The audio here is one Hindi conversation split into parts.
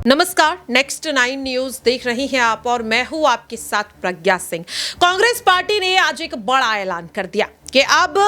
नमस्कार, नेक्स्ट 9 न्यूज देख रही हैं आप और मैं हूं आपके साथ प्रज्ञा सिंह। कांग्रेस पार्टी ने आज एक बड़ा ऐलान कर दिया कि अब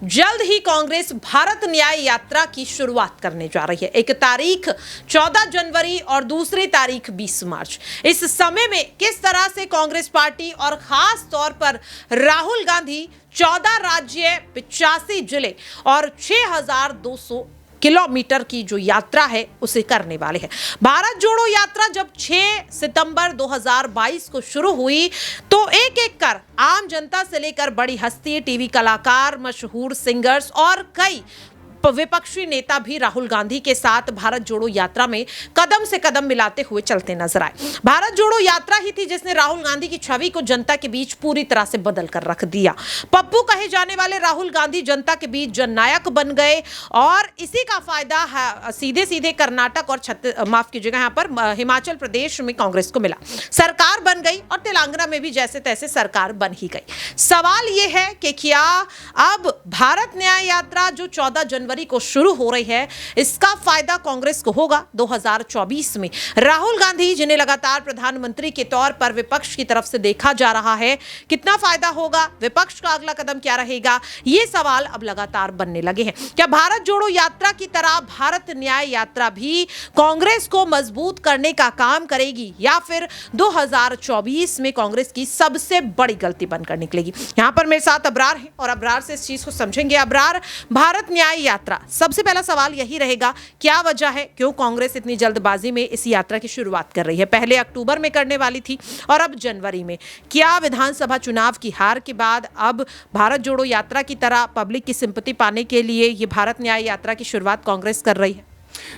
जल्द ही कांग्रेस भारत न्याय यात्रा की शुरुआत करने जा रही है। एक तारीख 14 जनवरी और दूसरी तारीख 20 मार्च। इस समय में किस तरह से कांग्रेस पार्टी और खास तौर पर राहुल गांधी 14 राज्य, 85 जिले और 6200 किलोमीटर की जो यात्रा है उसे करने वाले हैं। भारत जोड़ो यात्रा जब 6 सितंबर 2022 को शुरू हुई तो एक एक कर आम जनता से लेकर बड़ी हस्ती, टीवी कलाकार, मशहूर सिंगर्स और कई विपक्षी नेता भी राहुल गांधी के साथ भारत जोड़ो यात्रा में कदम से कदम मिलाते हुए चलते नजर आए। भारत जोड़ो यात्रा ही थी जिसने राहुल गांधी की छवि को जनता के बीच पूरी तरह से बदल कर रख दिया। पप्पू कहे जाने वाले राहुल गांधी जनता के बीच जननायक बन गए और इसी का फायदा सीधे सीधे कर्नाटक और माफ कीजिएगा यहाँ पर हिमाचल प्रदेश में कांग्रेस को मिला। सरकार बन गई और तेलंगाना में भी जैसे तैसे सरकार बन ही गई। सवाल यह है कि क्या अब भारत न्याय यात्रा जो 14 जनवरी को शुरू हो रही है, इसका फायदा कांग्रेस को होगा 2024 में? राहुल गांधी जिन्हें लगातार प्रधानमंत्री के तौर पर विपक्ष की तरफ से देखा जा रहा है, कितना फायदा होगा? विपक्ष का अगला कदम क्या रहेगा? ये सवाल अब लगातार बनने लगे हैं। क्या भारत जोड़ो यात्रा की तरह भारत न्याय यात्रा भी कांग्रेस को मजबूत करने का काम करेगी या फिर 2024 में कांग्रेस की सबसे बड़ी गलती बनकर निकलेगी? यहां पर मेरे साथ अबरार है और अबरार से इस चीज को समझेंगे। अबरार, भारत न्याय यात्रा, सबसे पहला सवाल यही रहेगा, क्या वजह है, क्यों कांग्रेस इतनी जल्दबाजी में इस यात्रा की शुरुआत कर रही है? पहले अक्टूबर में करने वाली थी और अब जनवरी में। क्या विधानसभा चुनाव की हार के बाद अब भारत जोड़ो यात्रा की तरह पब्लिक की सिंपैथी पाने के लिए ये भारत न्याय यात्रा की शुरुआत कांग्रेस कर रही है?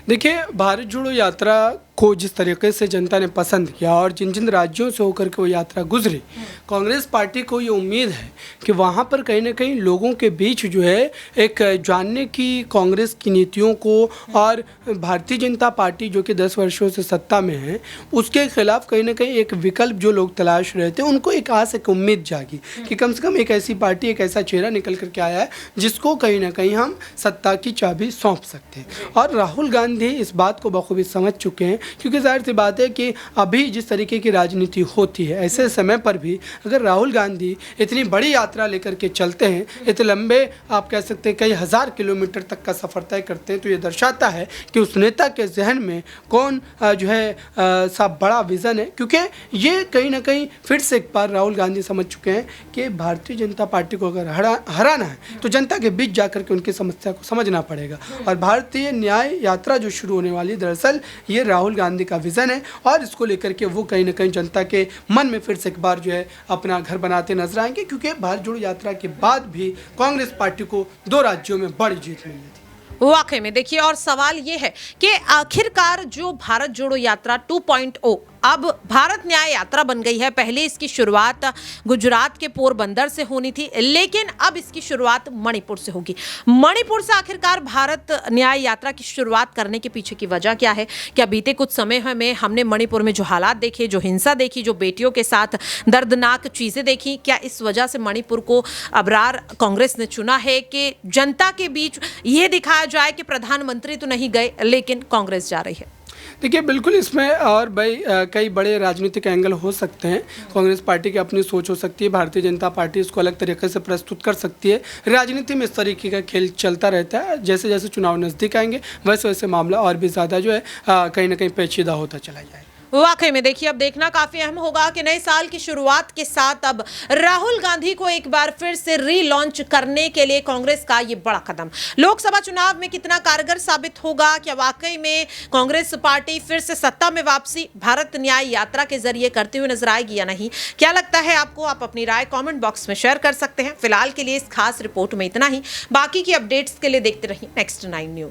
देखिए, भारत जोड़ो यात्रा को जिस तरीके से जनता ने पसंद किया और जिन जिन राज्यों से होकर के वो यात्रा गुजरी, कांग्रेस पार्टी को ये उम्मीद है कि वहाँ पर कहीं ना कहीं लोगों के बीच जो है एक जानने की कांग्रेस की नीतियों को और भारतीय जनता पार्टी जो कि 10 वर्षों से सत्ता में है उसके खिलाफ कहीं ना कहीं एक विकल्प जो लोग तलाश रहे थे, उनको एक आस, एक उम्मीद जागी कि कम से कम एक ऐसी पार्टी, एक ऐसा चेहरा निकल करके आया है जिसको कहीं ना कहीं हम सत्ता की चाबी सौंप सकते हैं। और राहुल गांधी इस बात को बखूबी समझ चुके हैं, क्योंकि जाहिर सी बात है कि अभी जिस तरीके की राजनीति होती है, ऐसे समय पर भी अगर राहुल गांधी इतनी बड़ी यात्रा लेकर के चलते हैं, इतने लंबे आप कह सकते हैं कई हज़ार किलोमीटर तक का सफ़र तय करते हैं, तो ये दर्शाता है कि उस नेता के जहन में कौन जो है सा बड़ा विज़न है। क्योंकि ये कहीं ना कहीं फिर से एक बार राहुल गांधी समझ चुके हैं कि भारतीय जनता पार्टी को अगर हराना है तो जनता के बीच जाकर के उनकी समस्या को समझना पड़ेगा। और भारतीय न्याय यात्रा जो शुरू होने वाली, दरअसल ये राहुल गांधी का विज़न है और इसको लेकर के वो कहीं ना कहीं जनता के मन में फिर से एक बार जो है अपना घर बनाते नजर आएंगे। क्योंकि भारत जोड़ो यात्रा के बाद भी कांग्रेस पार्टी को 2 राज्यों में बड़ी जीत मिली थी। वाकई में देखिए, और सवाल ये है कि आखिरकार जो भारत जोड़ो यात्रा 2.0 अब भारत न्याय यात्रा बन गई है। पहले इसकी शुरुआत गुजरात के पोरबंदर से होनी थी, लेकिन अब इसकी शुरुआत मणिपुर से होगी। मणिपुर से आखिरकार भारत न्याय यात्रा की शुरुआत करने के पीछे की वजह क्या है? क्या बीते कुछ समय में हमने मणिपुर में जो हालात देखे, जो हिंसा देखी, जो बेटियों के साथ दर्दनाक चीज़ें देखी, क्या इस वजह से मणिपुर को अबरार कांग्रेस ने चुना है कि जनता के बीच ये दिखाया जाए कि प्रधानमंत्री तो नहीं गए लेकिन कांग्रेस जा रही है? देखिए, बिल्कुल इसमें और भाई कई बड़े राजनीतिक एंगल हो सकते हैं। कांग्रेस पार्टी की अपनी सोच हो सकती है, भारतीय जनता पार्टी इसको अलग तरीके से प्रस्तुत कर सकती है। राजनीति में इस तरीके का खेल चलता रहता है। जैसे जैसे चुनाव नज़दीक आएंगे वैसे वैसे मामला और भी ज़्यादा जो है कहीं ना कहीं पेचीदा होता चला जाएगा। वाकई में देखिए, अब देखना काफी अहम होगा कि नए साल की शुरुआत के साथ अब राहुल गांधी को एक बार फिर से रीलॉन्च करने के लिए कांग्रेस का ये बड़ा कदम लोकसभा चुनाव में कितना कारगर साबित होगा? क्या वाकई में कांग्रेस पार्टी फिर से सत्ता में वापसी भारत न्याय यात्रा के जरिए करते हुए नजर आएगी या नहीं? क्या लगता है आपको? आप अपनी राय कॉमेंट बॉक्स में शेयर कर सकते हैं। फिलहाल के लिए इस खास रिपोर्ट में इतना ही। बाकी की अपडेट्स के लिए देखते रहिए नेक्स्ट 9 न्यूज।